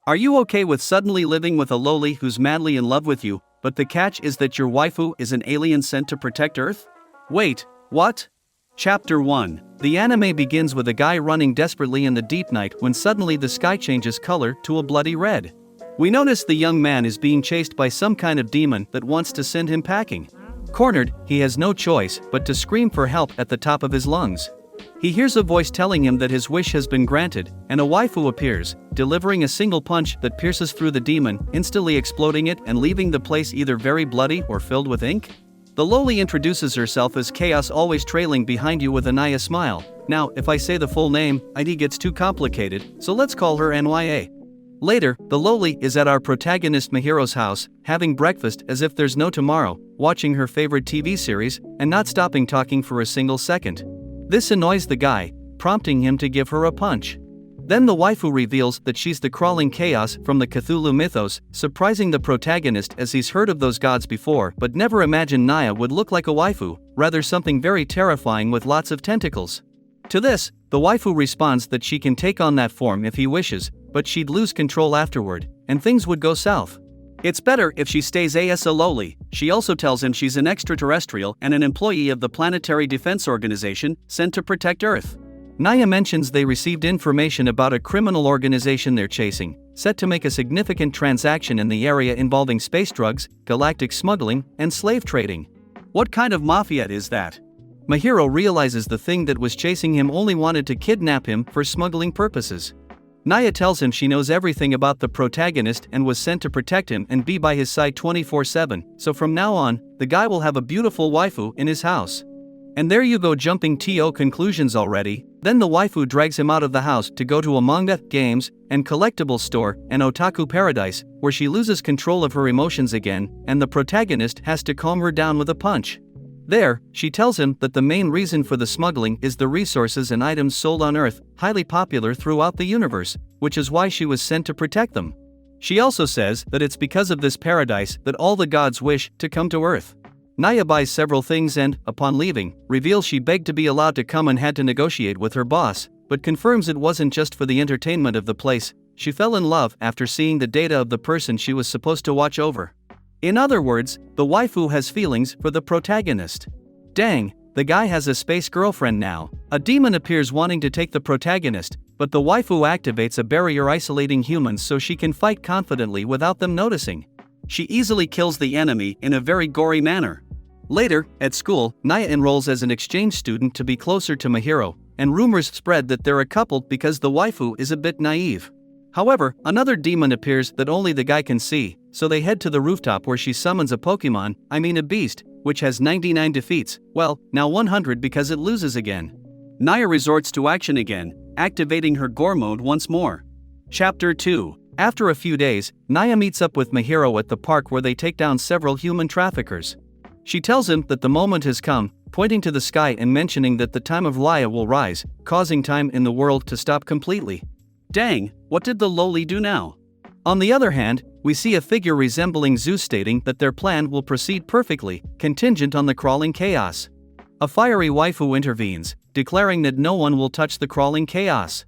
Are you okay with suddenly living with a loli who's madly in love with you, but the catch is that your waifu is an alien sent to protect Earth? Wait, what? Chapter 1. The anime begins with a guy running desperately in the deep night when suddenly the sky changes color to a bloody red. We notice the young man is being chased by some kind of demon that wants to send him packing. Cornered, he has no choice but to scream for help at the top of his lungs. He hears a voice telling him that his wish has been granted, and a waifu appears, delivering a single punch that pierces through the demon, instantly exploding it and leaving the place either very bloody or filled with ink. The loli introduces herself as Chaos, always trailing behind you with a Naya smile. Now, if I say the full name, ID gets too complicated, so let's call her Nya. Later, the loli is at our protagonist Mihiro's house, having breakfast as if there's no tomorrow, watching her favorite TV series, and not stopping talking for a single second. This annoys the guy, prompting him to give her a punch. Then the waifu reveals that she's the crawling chaos from the Cthulhu mythos, surprising the protagonist as he's heard of those gods before but never imagined Naya would look like a waifu, rather something very terrifying with lots of tentacles. To this, the waifu responds that she can take on that form if he wishes, but she'd lose control afterward, and things would go south. It's better if she stays as a loli. She also tells him she's an extraterrestrial and an employee of the Planetary Defense Organization sent to protect Earth. Naya mentions they received information about a criminal organization they're chasing, set to make a significant transaction in the area involving space drugs, galactic smuggling, and slave trading. What kind of mafia is that? Mihiro realizes the thing that was chasing him only wanted to kidnap him for smuggling purposes. Naya tells him she knows everything about the protagonist and was sent to protect him and be by his side 24/7, so from now on, the guy will have a beautiful waifu in his house. And there you go, jumping to conclusions already. Then the waifu drags him out of the house to go to a manga, games, and collectibles store, an otaku paradise, where she loses control of her emotions again, and the protagonist has to calm her down with a punch. There, she tells him that the main reason for the smuggling is the resources and items sold on Earth, highly popular throughout the universe, which is why she was sent to protect them. She also says that it's because of this paradise that all the gods wish to come to Earth. Naya buys several things and, upon leaving, reveals she begged to be allowed to come and had to negotiate with her boss, but confirms it wasn't just for the entertainment of the place. She fell in love after seeing the data of the person she was supposed to watch over. In other words, the waifu has feelings for the protagonist. Dang, the guy has a space girlfriend now. A demon appears wanting to take the protagonist, but the waifu activates a barrier isolating humans so she can fight confidently without them noticing. She easily kills the enemy in a very gory manner. Later, at school, Naya enrolls as an exchange student to be closer to Mihiro, and rumors spread that they're a couple because the waifu is a bit naive. However, another demon appears that only the guy can see, so they head to the rooftop where she summons a a beast, which has 99 defeats, well, now 100 because it loses again. Naya resorts to action again, activating her gore mode once more. Chapter 2. After a few days, Naya meets up with Mihiro at the park where they take down several human traffickers. She tells him that the moment has come, pointing to the sky and mentioning that the time of Laya will rise, causing time in the world to stop completely. Dang, what did the loli do now? On the other hand, we see a figure resembling Zeus stating that their plan will proceed perfectly, contingent on the crawling chaos. A fiery waifu intervenes, declaring that no one will touch the crawling chaos.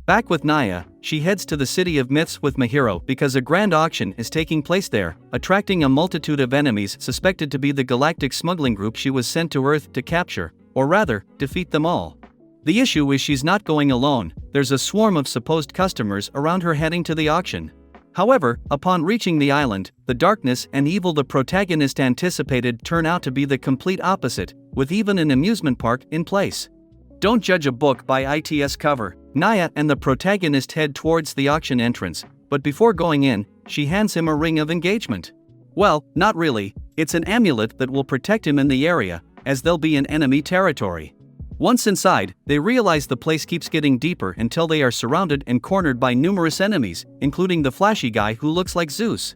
Back with Naya, she heads to the City of Myths with Mihiro because a grand auction is taking place there, attracting a multitude of enemies suspected to be the galactic smuggling group she was sent to Earth to capture, or rather, defeat them all. The issue is she's not going alone, there's a swarm of supposed customers around her heading to the auction. However, upon reaching the island, the darkness and evil the protagonist anticipated turn out to be the complete opposite, with even an amusement park in place. Don't judge a book by its cover. Naya and the protagonist head towards the auction entrance, but before going in, she hands him a ring of engagement. Well, not really, it's an amulet that will protect him in the area, as they'll be in enemy territory. Once inside, they realize the place keeps getting deeper until they are surrounded and cornered by numerous enemies, including the flashy guy who looks like Zeus.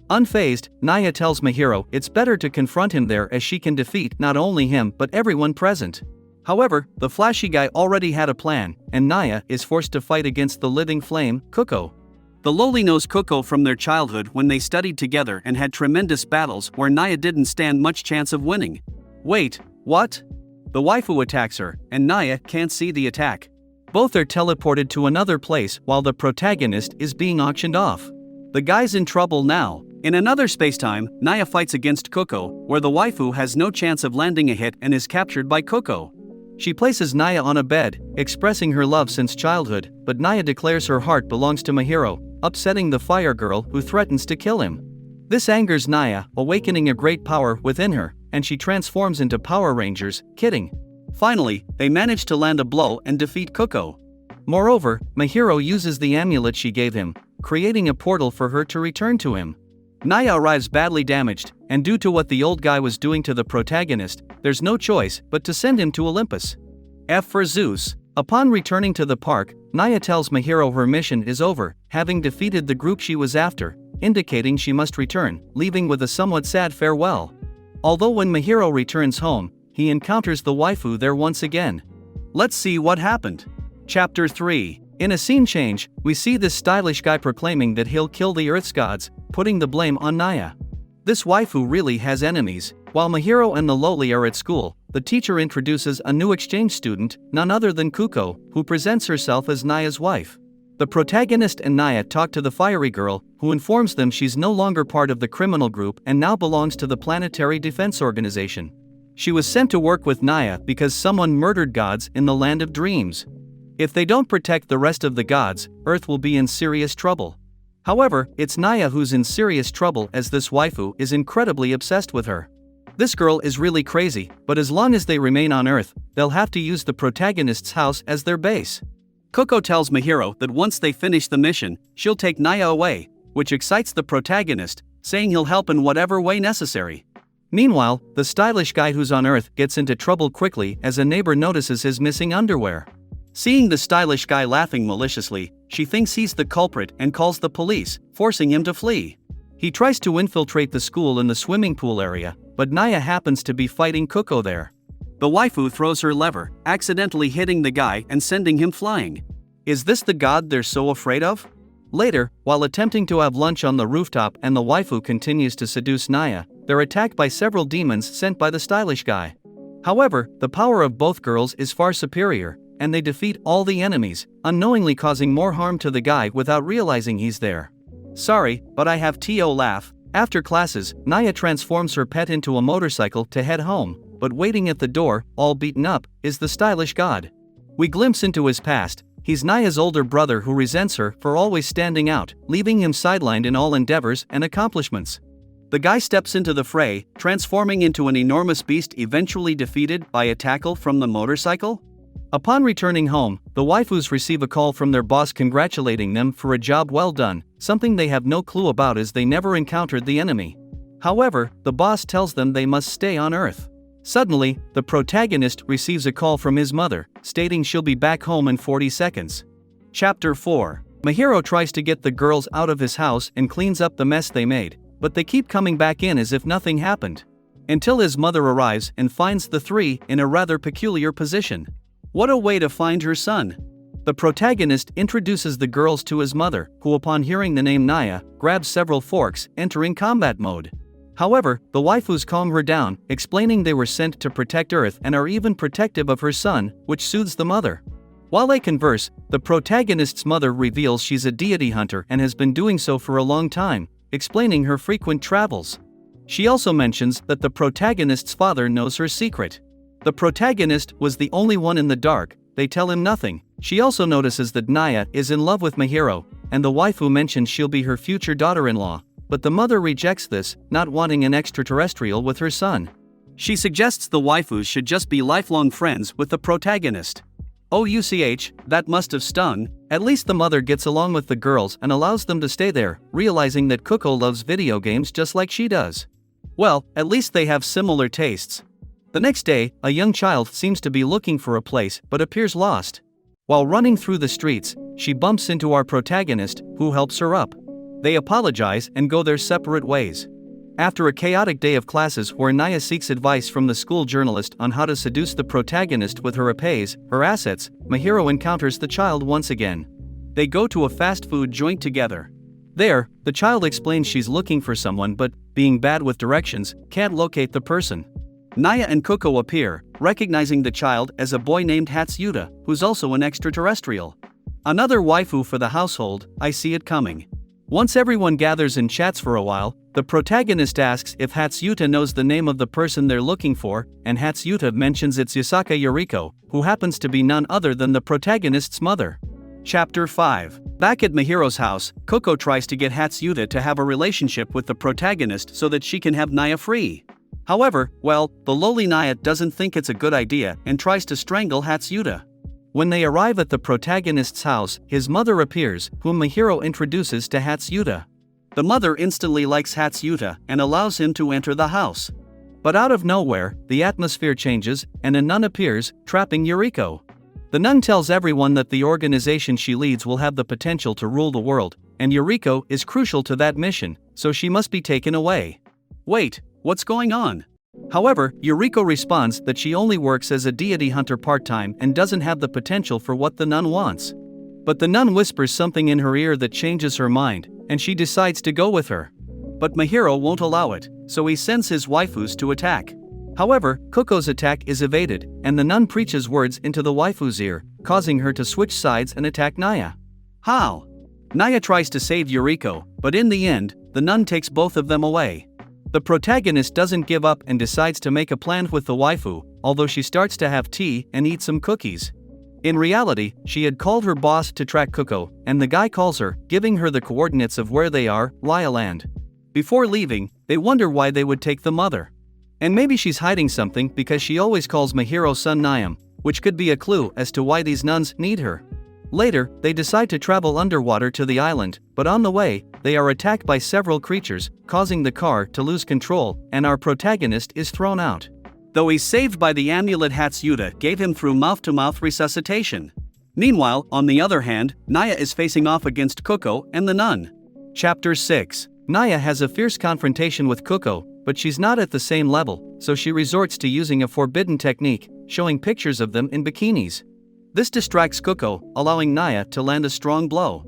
Unfazed, Naya tells Mihiro it's better to confront him there as she can defeat not only him but everyone present. However, the flashy guy already had a plan, and Naya is forced to fight against the living flame, Kuko. The loli knows Kuko from their childhood when they studied together and had tremendous battles where Naya didn't stand much chance of winning. Wait, what? The waifu attacks her, and Naya can't see the attack. Both are teleported to another place while the protagonist is being auctioned off. The guy's in trouble now. In another spacetime, Naya fights against Coco, where the waifu has no chance of landing a hit and is captured by Coco. She places Naya on a bed, expressing her love since childhood, but Naya declares her heart belongs to Mahiro, upsetting the fire girl who threatens to kill him. This angers Naya, awakening a great power within her, and she transforms into Power Rangers, kidding. Finally, they manage to land a blow and defeat Coco. Moreover, Mahiro uses the amulet she gave him, creating a portal for her to return to him. Naya arrives badly damaged, and due to what the old guy was doing to the protagonist, there's no choice but to send him to Olympus. F for Zeus. Upon returning to the park, Naya tells Mahiro her mission is over, having defeated the group she was after, indicating she must return, leaving with a somewhat sad farewell. Although when Mahiro returns home, he encounters the waifu there once again. Let's see what happened. Chapter 3. In a scene change, we see this stylish guy proclaiming that he'll kill the Earth's gods, putting the blame on Naya. This waifu really has enemies. While Mahiro and the loli are at school, the teacher introduces a new exchange student, none other than Kuko, who presents herself as Naya's wife. The protagonist and Naya talk to the fiery girl, who informs them she's no longer part of the criminal group and now belongs to the Planetary Defense Organization. She was sent to work with Naya because someone murdered gods in the Land of Dreams. If they don't protect the rest of the gods, Earth will be in serious trouble. However, it's Naya who's in serious trouble as this waifu is incredibly obsessed with her. This girl is really crazy, but as long as they remain on Earth, they'll have to use the protagonist's house as their base. Coco tells Mahiro that once they finish the mission, she'll take Naya away, which excites the protagonist, saying he'll help in whatever way necessary. Meanwhile, the stylish guy who's on Earth gets into trouble quickly as a neighbor notices his missing underwear. Seeing the stylish guy laughing maliciously, she thinks he's the culprit and calls the police, forcing him to flee. He tries to infiltrate the school in the swimming pool area, but Naya happens to be fighting Coco there. The waifu throws her lever, accidentally hitting the guy and sending him flying. Is this the god they're so afraid of? Later, while attempting to have lunch on the rooftop and the waifu continues to seduce Naya, they're attacked by several demons sent by the stylish guy. However, the power of both girls is far superior, and they defeat all the enemies, unknowingly causing more harm to the guy without realizing he's there. Sorry, but I have to laugh. After classes, Naya transforms her pet into a motorcycle to head home, but waiting at the door, all beaten up, is the stylish god. We glimpse into his past. He's Naya's older brother who resents her for always standing out, leaving him sidelined in all endeavors and accomplishments. The guy steps into the fray, transforming into an enormous beast eventually defeated by a tackle from the motorcycle. Upon returning home, the waifus receive a call from their boss congratulating them for a job well done, something they have no clue about as they never encountered the enemy. However, the boss tells them they must stay on Earth. Suddenly, the protagonist receives a call from his mother, stating she'll be back home in 40 seconds. Chapter 4. Mahiro tries to get the girls out of his house and cleans up the mess they made, but they keep coming back in as if nothing happened. Until his mother arrives and finds the three in a rather peculiar position. What a way to find her son! The protagonist introduces the girls to his mother, who upon hearing the name Naya, grabs several forks, entering combat mode. However, the waifus calm her down, explaining they were sent to protect Earth and are even protective of her son, which soothes the mother. While they converse, the protagonist's mother reveals she's a deity hunter and has been doing so for a long time, explaining her frequent travels. She also mentions that the protagonist's father knows her secret. The protagonist was the only one in the dark, they tell him nothing. She also notices that Naya is in love with Mahiro, and the waifu mentions she'll be her future daughter-in-law, but the mother rejects this, not wanting an extraterrestrial with her son. She suggests the waifus should just be lifelong friends with the protagonist. OUCH, that must have stung. At least the mother gets along with the girls and allows them to stay there, realizing that Coco loves video games just like she does. Well, at least they have similar tastes. The next day, a young child seems to be looking for a place but appears lost. While running through the streets, she bumps into our protagonist, who helps her up. They apologize and go their separate ways. After a chaotic day of classes where Naya seeks advice from the school journalist on how to seduce the protagonist with her épées, her assets, Mahiro encounters the child once again. They go to a fast food joint together. There, the child explains she's looking for someone but, being bad with directions, can't locate the person. Naya and Kuko appear, recognizing the child as a boy named Hatsuta, who's also an extraterrestrial. Another waifu for the household, I see it coming. Once everyone gathers and chats for a while, the protagonist asks if Hatsuta knows the name of the person they're looking for, and Hatsuta mentions it's Yasaka Yuriko, who happens to be none other than the protagonist's mother. Chapter 5. Back at Mihiro's house, Kuko tries to get Hatsuta to have a relationship with the protagonist so that she can have Naya free. However, the lowly Naya doesn't think it's a good idea and tries to strangle Hatsuta. When they arrive at the protagonist's house, his mother appears, whom Mihiro introduces to Hatsuta. The mother instantly likes Hatsuta and allows him to enter the house. But out of nowhere, the atmosphere changes, and a nun appears, trapping Yuriko. The nun tells everyone that the organization she leads will have the potential to rule the world, and Yuriko is crucial to that mission, so she must be taken away. Wait, what's going on? However, Yuriko responds that she only works as a deity hunter part-time and doesn't have the potential for what the nun wants. But the nun whispers something in her ear that changes her mind, and she decides to go with her. But Mihiro won't allow it, so he sends his waifus to attack. However, Kuko's attack is evaded, and the nun preaches words into the waifu's ear, causing her to switch sides and attack Naya. How? Naya tries to save Yuriko, but in the end, the nun takes both of them away. The protagonist doesn't give up and decides to make a plan with the waifu, although she starts to have tea and eat some cookies. In reality, she had called her boss to track Kuko, and the guy calls her, giving her the coordinates of where they are, Lialand. Before leaving, they wonder why they would take the mother. And maybe she's hiding something because she always calls Mihiro's son Niam, which could be a clue as to why these nuns need her. Later, they decide to travel underwater to the island, but on the way, they are attacked by several creatures, causing the car to lose control, and our protagonist is thrown out. Though he's saved by the amulet Hatsuta gave him through mouth-to-mouth resuscitation. Meanwhile, on the other hand, Naya is facing off against Kuko and the nun. Chapter 6. Naya has a fierce confrontation with Kuko, but she's not at the same level, so she resorts to using a forbidden technique, showing pictures of them in bikinis. This distracts Kuko, allowing Naya to land a strong blow.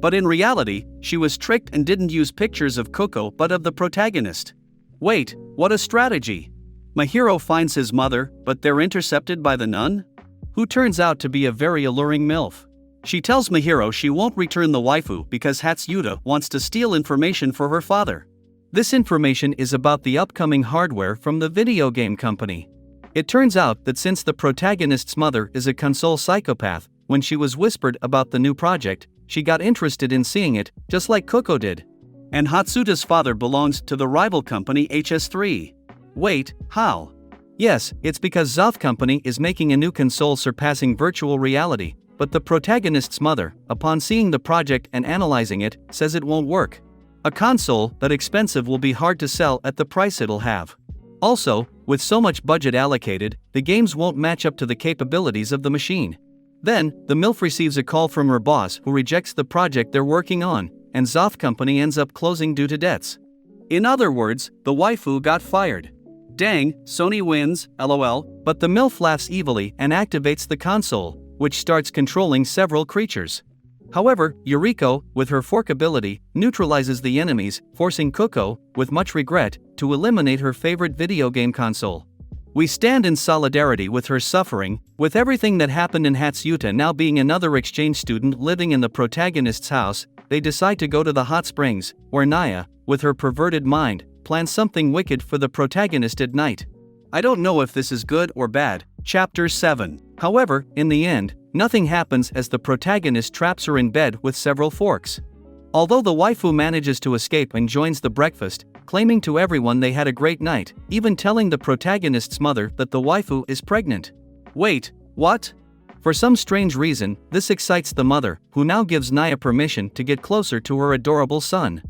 But in reality, she was tricked and didn't use pictures of Kuko but of the protagonist. Wait, what a strategy! Mihiro finds his mother, but they're intercepted by the nun, who turns out to be a very alluring MILF. She tells Mihiro she won't return the waifu because Hatsuta wants to steal information for her father. This information is about the upcoming hardware from the video game company. It turns out that since the protagonist's mother is a console psychopath, when she was whispered about the new project, she got interested in seeing it, just like Kuko did. And Hatsuta's father belongs to the rival company HS3. Wait, how? Yes, it's because Zoth Company is making a new console surpassing virtual reality, but the protagonist's mother, upon seeing the project and analyzing it, says it won't work. A console that expensive will be hard to sell at the price it'll have. Also, with so much budget allocated, the games won't match up to the capabilities of the machine. Then, the MILF receives a call from her boss who rejects the project they're working on, and Zoth Company ends up closing due to debts. In other words, the waifu got fired. Dang, Sony wins, lol, but the MILF laughs evilly and activates the console, which starts controlling several creatures. However, Yuriko, with her fork ability, neutralizes the enemies, forcing Kuko, with much regret, to eliminate her favorite video game console. We stand in solidarity with her suffering, with everything that happened in Hatsuta now being another exchange student living in the protagonist's house. They decide to go to the hot springs, where Naya, with her perverted mind, plans something wicked for the protagonist at night. I don't know if this is good or bad. Chapter 7. However, in the end, nothing happens as the protagonist traps her in bed with several forks. Although the waifu manages to escape and joins the breakfast, claiming to everyone they had a great night, even telling the protagonist's mother that the waifu is pregnant. Wait, what? For some strange reason, this excites the mother, who now gives Naya permission to get closer to her adorable son.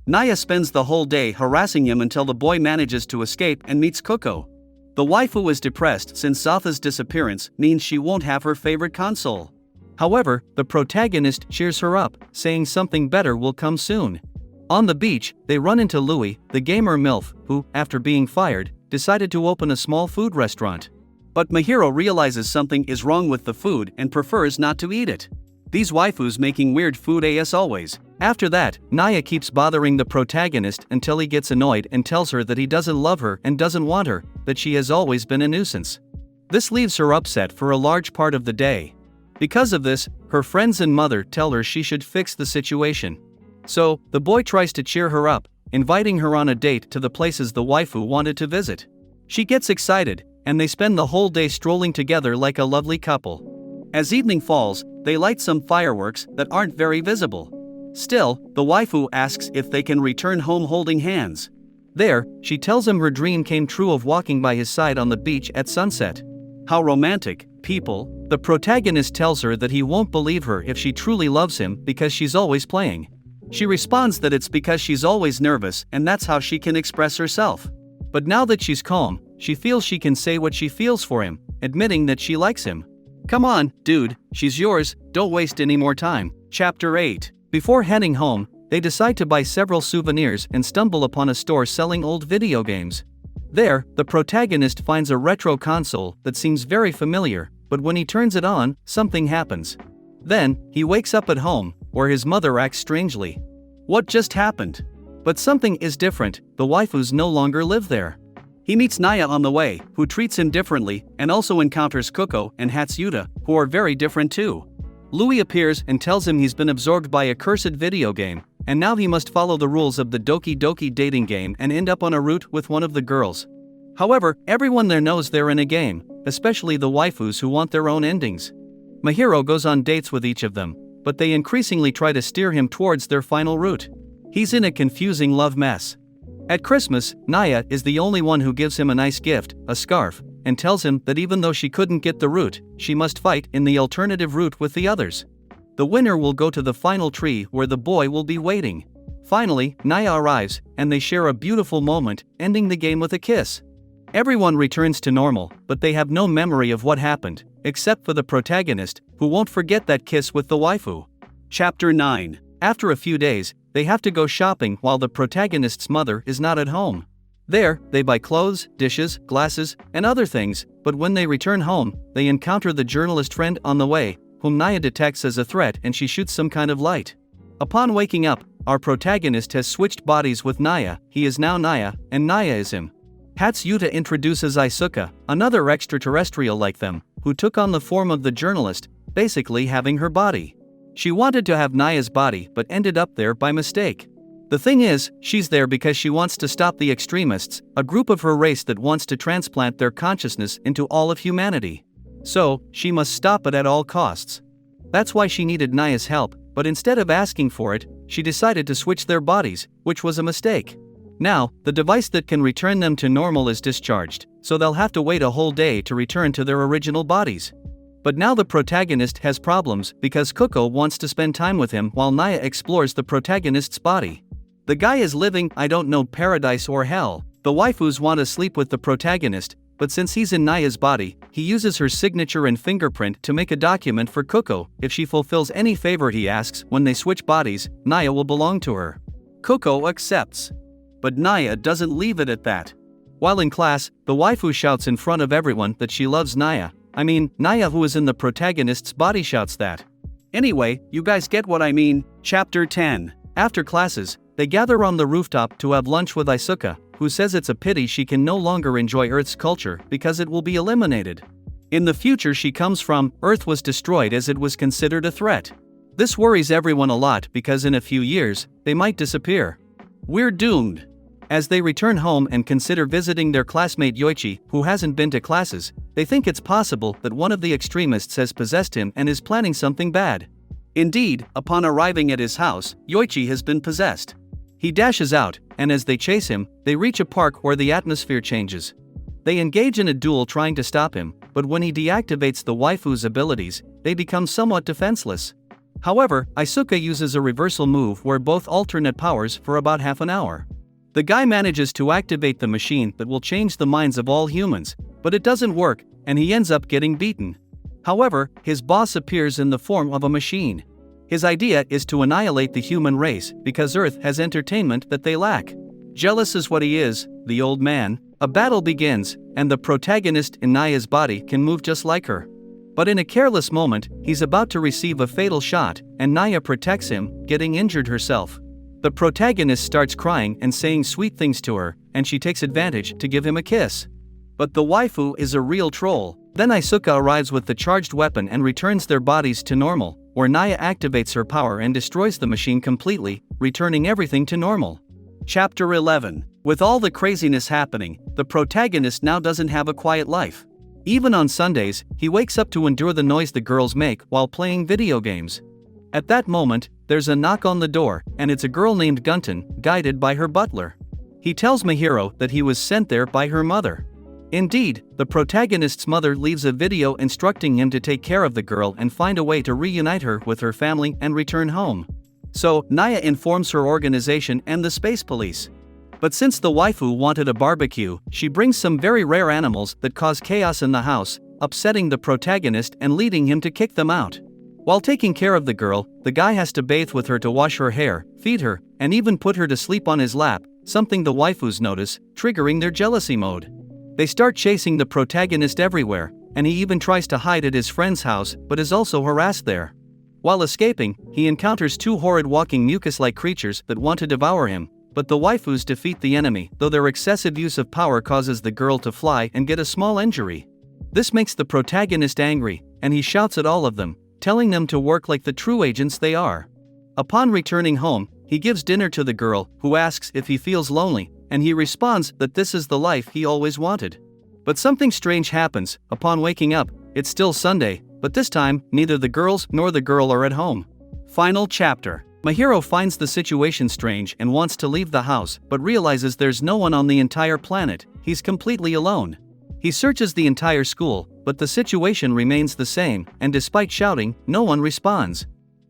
Naya spends the whole day harassing him until the boy manages to escape and meets Kuko. The waifu is depressed since Zotha's disappearance means she won't have her favorite console. However, the protagonist cheers her up, saying something better will come soon. On the beach, they run into Louie, the gamer MILF, who, after being fired, decided to open a small food restaurant. But Mihiro realizes something is wrong with the food and prefers not to eat it. These waifus making weird food as always. After that, Naya keeps bothering the protagonist until he gets annoyed and tells her that he doesn't love her and doesn't want her, that she has always been a nuisance. This leaves her upset for a large part of the day. Because of this, her friends and mother tell her she should fix the situation. So, the boy tries to cheer her up, inviting her on a date to the places the waifu wanted to visit. She gets excited, and they spend the whole day strolling together like a lovely couple. As evening falls, they light some fireworks that aren't very visible. Still, the waifu asks if they can return home holding hands. There, she tells him her dream came true of walking by his side on the beach at sunset. How romantic, people. The protagonist tells her that he won't believe her if she truly loves him because she's always playing. She responds that it's because she's always nervous and that's how she can express herself. But now that she's calm, she feels she can say what she feels for him, admitting that she likes him. Come on, dude, she's yours, don't waste any more time. Chapter 8. Before heading home, they decide to buy several souvenirs and stumble upon a store selling old video games. There, the protagonist finds a retro console that seems very familiar, but when he turns it on, something happens. Then, he wakes up at home, where his mother acts strangely. What just happened? But something is different, the waifus no longer live there. He meets Naya on the way, who treats him differently, and also encounters Kuko and Hatsuta, who are very different too. Louis appears and tells him he's been absorbed by a cursed video game, and now he must follow the rules of the Doki Doki dating game and end up on a route with one of the girls. However, everyone there knows they're in a game, especially the waifus who want their own endings. Mahiro goes on dates with each of them, but they increasingly try to steer him towards their final route. He's in a confusing love mess. At Christmas, Naya is the only one who gives him a nice gift, a scarf, and tells him that even though she couldn't get the route, she must fight in the alternative route with the others. The winner will go to the final tree where the boy will be waiting. Finally, Naya arrives, and they share a beautiful moment, ending the game with a kiss. Everyone returns to normal, but they have no memory of what happened, except for the protagonist, who won't forget that kiss with the waifu. Chapter 9. After a few days, they have to go shopping while the protagonist's mother is not at home. There, they buy clothes, dishes, glasses, and other things, but when they return home, they encounter the journalist friend on the way, whom Naya detects as a threat and she shoots some kind of light. Upon waking up, our protagonist has switched bodies with Naya, he is now Naya, and Naya is him. Hatsuta introduces Isuka, another extraterrestrial like them, who took on the form of the journalist, basically having her body. She wanted to have Naya's body but ended up there by mistake. The thing is, she's there because she wants to stop the extremists, a group of her race that wants to transplant their consciousness into all of humanity. So, she must stop it at all costs. That's why she needed Naya's help, but instead of asking for it, she decided to switch their bodies, which was a mistake. Now, the device that can return them to normal is discharged, so they'll have to wait a whole day to return to their original bodies. But now the protagonist has problems because Kuko wants to spend time with him while Naya explores the protagonist's body. The guy is living, I don't know, paradise or hell. The waifus want to sleep with the protagonist, but since he's in Naya's body, he uses her signature and fingerprint to make a document for Kuko. If she fulfills any favor he asks when they switch bodies, Naya will belong to her. Kuko accepts. But Naya doesn't leave it at that. While in class, the waifu shouts in front of everyone that she loves Naya. Naya, who is in the protagonist's body, shouts that. Anyway, you guys get what I mean. Chapter 10. After classes, they gather on the rooftop to have lunch with Isuka, who says it's a pity she can no longer enjoy Earth's culture because it will be eliminated. In the future she comes from, Earth was destroyed as it was considered a threat. This worries everyone a lot because in a few years, they might disappear. We're doomed. As they return home and consider visiting their classmate Yoichi, who hasn't been to classes, they think it's possible that one of the extremists has possessed him and is planning something bad. Indeed, upon arriving at his house, Yoichi has been possessed. He dashes out, and as they chase him, they reach a park where the atmosphere changes. They engage in a duel trying to stop him, but when he deactivates the waifu's abilities, they become somewhat defenseless. However, Isuka uses a reversal move where both alternate powers for about half an hour. The guy manages to activate the machine that will change the minds of all humans, but it doesn't work, and he ends up getting beaten. However, his boss appears in the form of a machine. His idea is to annihilate the human race because Earth has entertainment that they lack. Jealous as what he is, the old man, a battle begins, and the protagonist in Naya's body can move just like her. But in a careless moment, he's about to receive a fatal shot, and Naya protects him, getting injured herself. The protagonist starts crying and saying sweet things to her, and she takes advantage to give him a kiss. But the waifu is a real troll. Then Isuka arrives with the charged weapon and returns their bodies to normal, where Naya activates her power and destroys the machine completely, returning everything to normal. Chapter 11. With all the craziness happening, the protagonist now doesn't have a quiet life. Even on Sundays, he wakes up to endure the noise the girls make while playing video games. At that moment, there's a knock on the door, and it's a girl named Gunton, guided by her butler. He tells Mahiro that he was sent there by her mother. Indeed, the protagonist's mother leaves a video instructing him to take care of the girl and find a way to reunite her with her family and return home. So, Naya informs her organization and the space police. But since the waifu wanted a barbecue, she brings some very rare animals that cause chaos in the house, upsetting the protagonist and leading him to kick them out. While taking care of the girl, the guy has to bathe with her to wash her hair, feed her, and even put her to sleep on his lap, something the waifus notice, triggering their jealousy mode. They start chasing the protagonist everywhere, and he even tries to hide at his friend's house but is also harassed there. While escaping, he encounters two horrid walking mucus-like creatures that want to devour him, but the waifus defeat the enemy, though their excessive use of power causes the girl to fly and get a small injury. This makes the protagonist angry, and he shouts at all of them, telling them to work like the true agents they are. Upon returning home, he gives dinner to the girl, who asks if he feels lonely, and he responds that this is the life he always wanted. But something strange happens. Upon waking up, it's still Sunday, but this time, neither the girls nor the girl are at home. Final chapter. Mahiro finds the situation strange and wants to leave the house, but realizes there's no one on the entire planet. He's completely alone. He searches the entire school, but the situation remains the same, and despite shouting, no one responds.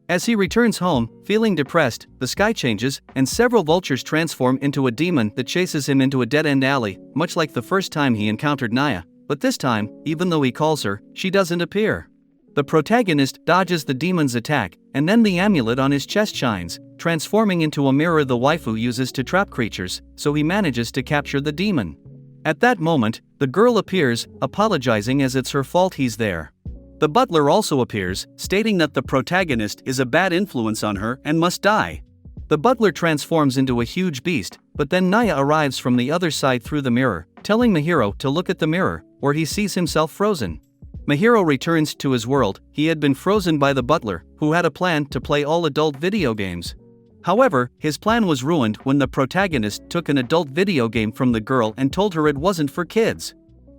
As he returns home, feeling depressed, the sky changes, and several vultures transform into a demon that chases him into a dead-end alley, much like the first time he encountered Naya, but this time, even though he calls her, she doesn't appear. The protagonist dodges the demon's attack, and then the amulet on his chest shines, transforming into a mirror the waifu uses to trap creatures, so he manages to capture the demon. At that moment, the girl appears, apologizing as it's her fault he's there. The butler also appears, stating that the protagonist is a bad influence on her and must die. The butler transforms into a huge beast, but then Naya arrives from the other side through the mirror, telling Mahiro to look at the mirror, where he sees himself frozen. Mahiro returns to his world. He had been frozen by the butler, who had a plan to play all adult video games. However, his plan was ruined when the protagonist took an adult video game from the girl and told her it wasn't for kids.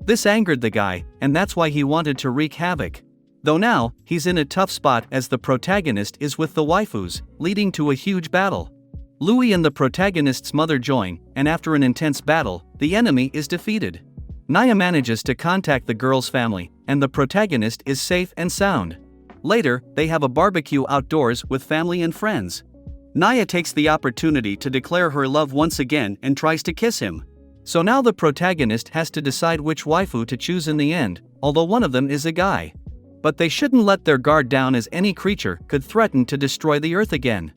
This angered the guy, and that's why he wanted to wreak havoc. Though now, he's in a tough spot as the protagonist is with the waifus, leading to a huge battle. Louis and the protagonist's mother join, and after an intense battle, the enemy is defeated. Naya manages to contact the girl's family, and the protagonist is safe and sound. Later, they have a barbecue outdoors with family and friends. Naya takes the opportunity to declare her love once again and tries to kiss him. So now the protagonist has to decide which waifu to choose in the end, although one of them is a guy. But they shouldn't let their guard down as any creature could threaten to destroy the earth again.